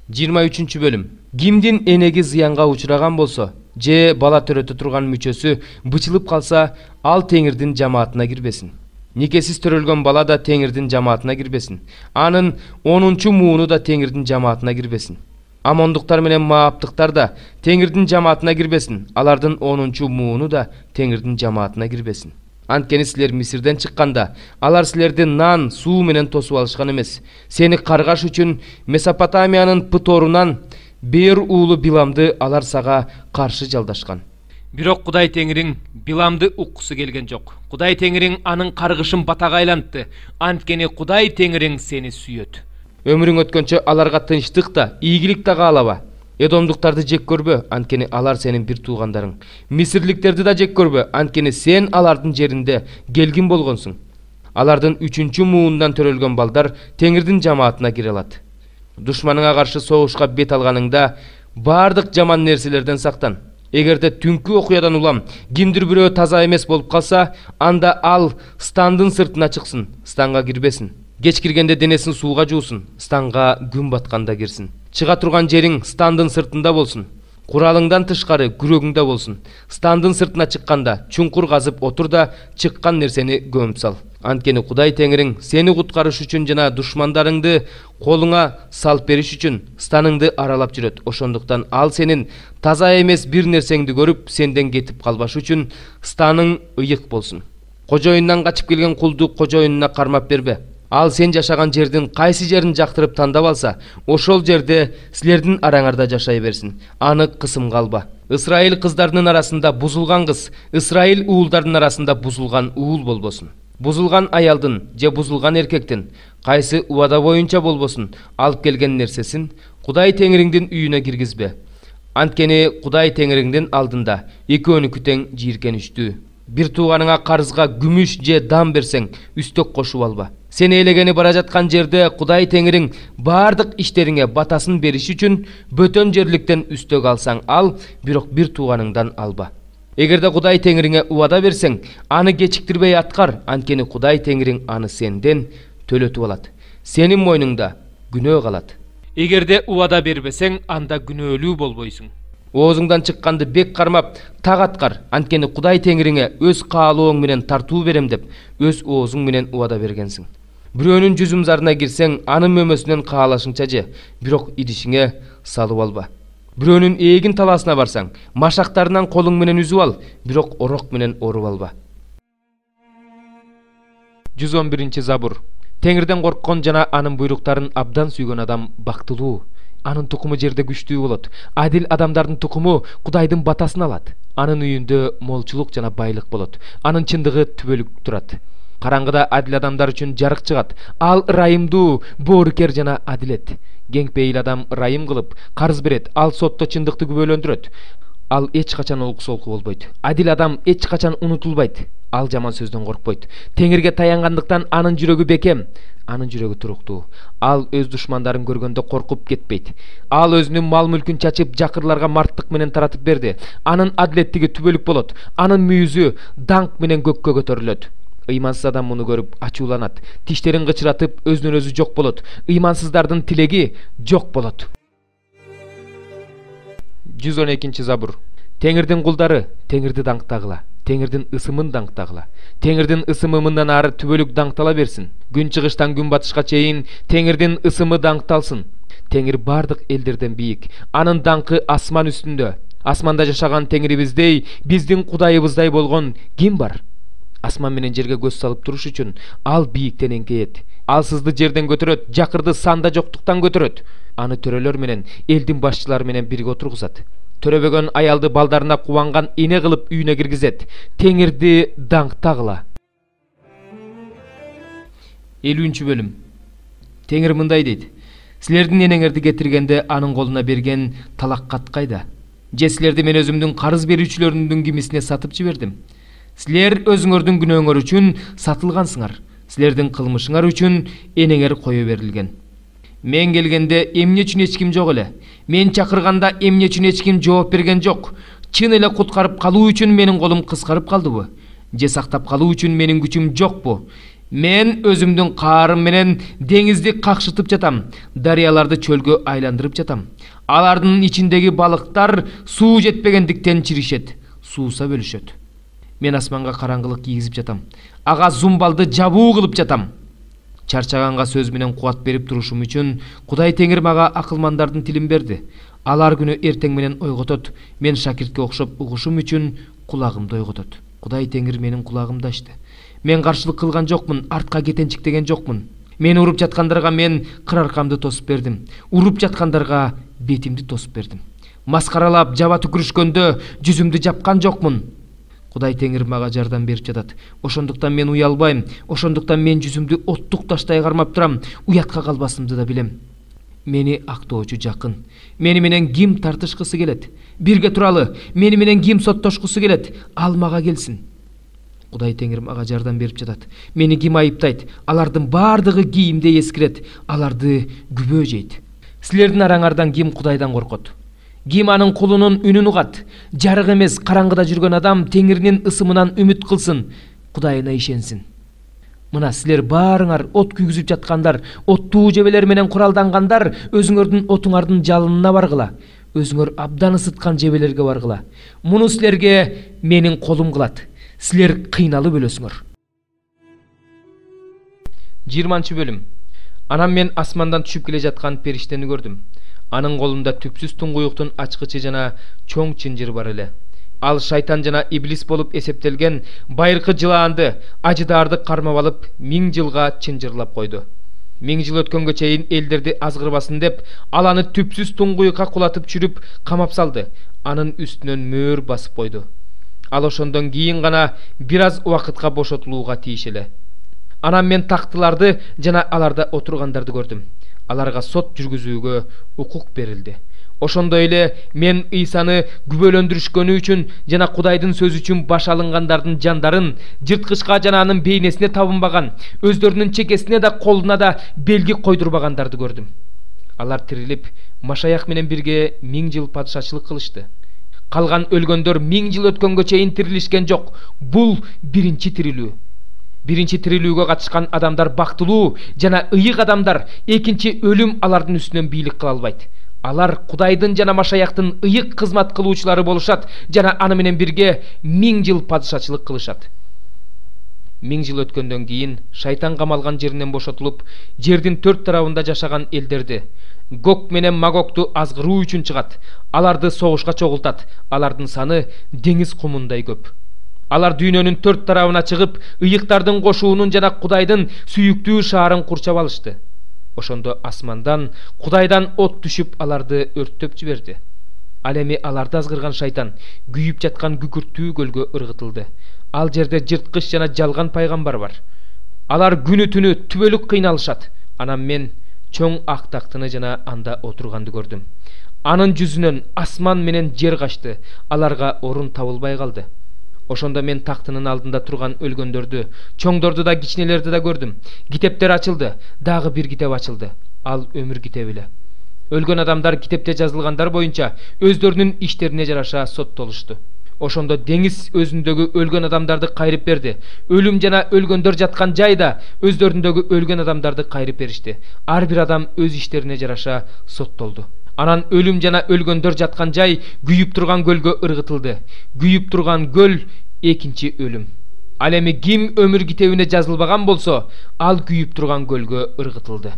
23 бөлүм. Кимдин энеги зыянга учураган болсо, же бала төрөтө турган мүчөсү бычылып калса, ал Теңирдин жамаатына кирбесин. Никесиз төрөлгөн бала да Теңирдин жамаатына кирбесин. Анын 10-чу мууну да Теңирдин жамаатына кирбесин. Амондуктар менен мааптыктар да Теңирдин жамаатына кирбесин. Алардын 10-чу мууну да Теңирдин жамаатына кирбесин. Анткени силер Мисирден чыкканда, алар силерди нан, суу менен тосуп алышкан эмес. Сени каргаш үчүн Месопотамиянын Пыторунан Беер уулу Биламды алар сага каршы жалдашкан. Бирок Кудай Теңириң Биламды уккусу келген жок. Кудай Теңириң анын каргышын батага айлантты. Анткени Кудай Теңириң сени сүйөт. Өмүрүң өткөнчө аларга тынчтык да, ийгилик да каалаба. Эдомдуктарды жек көрбө, анткени алар сенин бир туугандарың. Мисирликтерди да жек көрбө, анткени сен алардын жеринде келгин болгонсуң. Алардын 3-чү муундан төрөлгөн балдар Теңирдин жамаатына кире алат. Душманыңа каршы согушка бет алганыңда бардык жаман нерселерден сактан. Эгерде түнкү окуядан улам кимдир бирөө таза эмес болуп калса, анда ал стандын сыртына чыксын, станга кирбесин. Кеч киргенде денесин сууга жуусун, станга күн батканда кирсин. Чыга турган жериң стандын сыртында болсун. Куралыңдан тышкары күрөгүңдө болсун. Стандын сыртына чыкканда чуңкур казып отур да чыккан нерсени көмүп сал. Анткени Кудай Теңириң сени куткарыш үчүн жана душмандарыңды колуңа салып бериш үчүн станыңды аралап жүрөт. Ошондуктан ал сенин таза эмес бир нерсеңди көрүп, сенден кетип калбаш үчүн станың ыйык болсун. Кожоюндан качып келген кулду кожоюнуна кармап бербе. Ал сен жашаган жердин кайсы жерин жактырып тандап алса, ошол жерде силердин араңарда жашай берсин. Аны кысымга алба. Исраил кыздарынын арасында бузулган кыз, Исраил уулдардын арасында бузулган уул болбосун. Бузулган аялдын же бузулган эркектин кайсы убада боюнча болбосун алып келген нерсесин Кудай Теңириңдин үйүнө киргизбе. Анткени Кудай Теңириңдин алдында экөөнүкү тең жийиркеничтүү. Бир тууганыңа карызга күмүш же дам берсең, үстөк кошуп алба. Сен ээлегени бара жаткан жерде Кудай Теңириң бардык иштериңе батасын бериш үчүн бөтөн жерликтен үстөк алсаң ал, бирок бир тууганыңдан алба. Эгерде Кудай Теңириңе убада берсең, аны кечиктирбей аткар, анткени Кудай Теңириң аны сенден төлөтүп алат. Сенин мойнуңда күнөө калат. Эгерде убада бербесең, анда күнөөлүү болбойсуң. Оозуңдан чыкканды бек кармап, так аткар, анткени Кудай Теңириңе өз каалооң менен тартуу берем деп, өз оозуң менен убада бергенсиң. Бирөөнүн жүзүм зарына кирсең, анын мөмөсүнөн каалашыңча же, бирок идишиңе салып алба. Бирөөнүн эгин талаасына барсаң, машактарынан колуң менен үзүп ал, бирок орок менен оруп алба. 111 Забур. Теңирден корккон жана анын буйруктарын абдан сүйгөн адам бактылуу. Анын тукуму жерде күчтүү болот. Адил адамдардын тукуму Кудайдын батасын алат. Анын үйүндө молчулук жана байлык болот. Анын чындыгы түбөлүк турат. Караңгыда адил адамдар үчүн жарык чыгат. Ал ырайымдуу, боорукер жана адилет. Кеңпейил адам ырайым кылып, карыз берет. Ал сотто чындыкты күбөлөндүрөт. Ал эч качан олку-солку болбойт. Адил адам эч качан унутулбайт. Ал жаман сөздөн коркпойт. Теңирге таянгандыктан анын жүрөгү бекем, анын жүрөгү туруктуу. Ал өз душмандарын көргөндө коркуп кетпейт. Ал өзүнүн мал-мүлкүн чачып, жакырларга марттык менен таратып берди. Анын адилеттиги түбөлүк болот. Анын мүйүзү даңк менен көккө көтөрүлөт. Ыймансыз адам муну көрүп ачууланат. Тиштерин кычыратып, өзүнөн өзү жок болот. Ыймансыздардын тилеги жок болот. 112 Забур. Теңирдин кулдары Теңирди даңктагыла. Теңирдин ысымын даңктагыла. Теңирдин ысымы мындан ары түбөлүк даңктала берсин. Күн чыгыштан күн батышка чейин Теңирдин ысымы даңкталсын. Теңир бардык элдерден бийик. Анын даңкы асман үстүндө. Асманда жашаган Теңирибиздей, биздин Кудайыбыздай болгон ким бар? Асман менен жерге көз салып туруш үчүн ал бийиктен эңкейет. Ал сызды жерден көтөрөт, жакырды санда жоктуктан көтөрөт. Аны төрөлөр менен, элдин башчылары менен бирге отургузат. Төрөбөгөн аялды балдарына кубанган эне кылып үйүнө киргизет. Теңирди даңктагыла. 50 бөлүм. Теңир мындай дейт: силердин энеңерди кетиргенде анын колуна берген талаккат кайда? Же силерди мен өзүмдүн карыз берүүчүлөрүмдүн кимисине сатып жибердим? Силер өзүңөрдүн күнөөңөр үчүн сатылгансыңар. Силердин кылмышыңар үчүн энеңер кое берилген. Мен келгенде эмне үчүн эч ким жок эле. Мен чакырганда эмне үчүн эч ким жооп берген жок. Чын эле куткарып калуу үчүн менин колум кыскарып калдыбы? Же сактап калуу үчүн менин күчүм жокпу? Мен өзүмдүн каарым менен деңизди какшытып жатам, дарыяларды чөлгө айландырып жатам. Алардын ичиндеги балыктар суу жетпегендиктен чиришет, сууса бөлүшөт. Мен асманга караңгылык кийгизип жатам, ага зумбалды жабуу кылып жатам. Чарчаганга сөз менен кубат берип турушум үчүн Кудай Теңир мага акылмандардын тилин берди. Алар күнү эртең менен ойготот, мен шакиртке окшоп угушум үчүн кулагымды ойготот. Кудай Теңир менин кулагымды ачты. Мен каршылык кылган жокмун, артка кетенчиктеген жокмун. Мени уруп жаткандарга мен кыр аркамды тосуп бердим. Уруп жаткандарга бетимди тосуп бердим. Маскаралап, жаба түкүрүшкөндө жүзүмдү жапкан жокмун. Кудай Теңир мага жардам берип жатат. Ошондуктан мен уялбайм. Ошондуктан мен жүзүмдү оттук таштай кармап турам. Уятка калбасымды да билем. Мени актоочу жакын. Мени менен ким тартышкысы келет? Бирге туралы. Мени менен ким соттошкусу келет? Ал мага келсин. Кудай Теңир мага жардам берип жатат. Мени ким айыптайт? Алардын бардыгы кийимде эскирет. Аларды күбө жейт. Силердин араңардан ким Кудайдан коркот? Ким анын кулунун үнүн угат? Жарык эмес, караңгыда жүргөн адам Теңиринин ысымынан үмүт кылсын, Кудайына ишенсин. Мына силер баарыңар от күйгүзүп жаткандар, оттуу жебелер менен куралдангандар, өзүңөрдүн отуңардын жалынына баргыла. Өзүңөр абдан ысыткан жебелерге баргыла. Муну силерге менин колум кылат. Силер кыйналып өлөсүңөр. 20-бөлүм. Анан мен асмандан түшүп келе жаткан периштени көрдүм. Анын колунда түпсүз туңгуюктун ачкычы жана чоң чынжыр бар эле. Ал шайтан жана иблис болуп эсептелген байыркы жылаанды, ажыдаарды кармап алып 1000 жылга чынжырлап койду. 1000 жыл өткөнгө чейин элдерди азгырбасын деп, ал аны түпсүз туңгуюкка кулатып чүрүп камап салды. Анын үстүнөн мөөр басып койду. Ал ошондон кийин гана бир аз убакытка бошотулууга тийиш эле. Анан мен тактыларды жана аларда отургандарды көрдүм. Аларга сот жүргүзүүгө укук берилди. Ошондой эле мен Ыйсаны күбөлөндүрүшкөнү үчүн жана Кудайдын сөзү үчүн баш алынгандардын жандарын жырткычка жана анын бейнесине табынбаган, өздөрүнүн чекесине да колуна да белги койдурбагандарды көрдүм. Алар тирилип, Машаях менен бирге 1000 жыл падышачылык кылышты. Калган өлгөндөр 1000 жыл өткөнгө чейин тирилишкен жок. Бул биринчи тирилүү. Биринчи тирилүүгө катышкан адамдар бактылуу жана ыйык адамдар, экинчи өлүм алардын үстүнөн бийлик кыла албайт. Алар Кудайдын жана Машаяктын ыйык кызмат кылуучулары болушат жана аны менен бирге 1000 жыл падышачылык кылышат. 1000 жыл өткөндөн кийин шайтан камалган жеринен бошотулуп, жердин 4 тарабында жашаган элдерди, Гог менен Магогту азгыруу үчүн чыгат. Аларды согушка чогултат. Алардын саны деңиз кумундай көп. Алар дүйнөнүн 4 тарабына чыгып, ыйыктардын кошуунун жана Кудайдын сүйүктүү шаарын курчап алышты. Ошондо асмандан Кудайдан от түшүп аларды өрттөп жиберди. Ал эми аларды азгырган шайтан күйүп жаткан күкүрттүү көлгө ыргытылды. Ал жерде жырткыч жана жалган пайгамбар бар. Алар күнү түнү түбөлүк кыйналышат. Анан мен чоң ак тактыны жана анда отурганды көрдүм. Анын жүзүнөн асман менен жер качты. Аларга орун табылбай калды. Ошондо мен тактынын алдында турган өлгөндөрдү, чоңдорду да кичинелерди да көрдүм. Китептер ачылды, дагы бир китеп ачылды. Ал өмүр китеби эле. Өлгөн адамдар китепте жазылгандар боюнча өздөрүнүн иштерине жараша соттолушту. Ошондо деңиз өзүндөгү өлгөн адамдарды кайрып берди. Өлүм жана өлгөндөр жаткан жайда өздөрүндөгү өлгөн адамдарды кайрып беришти. Ар бир адам өз иштерине жараша соттолду. Анан өлүм жана өлгөндөр жаткан жай күйүп турган көлгө ыргытылды. Күйүп турган көл экинчи өлүм. Ал эми ким өмүр китебине жазылбаган болсо, ал күйүп турган көлгө ыргытылды.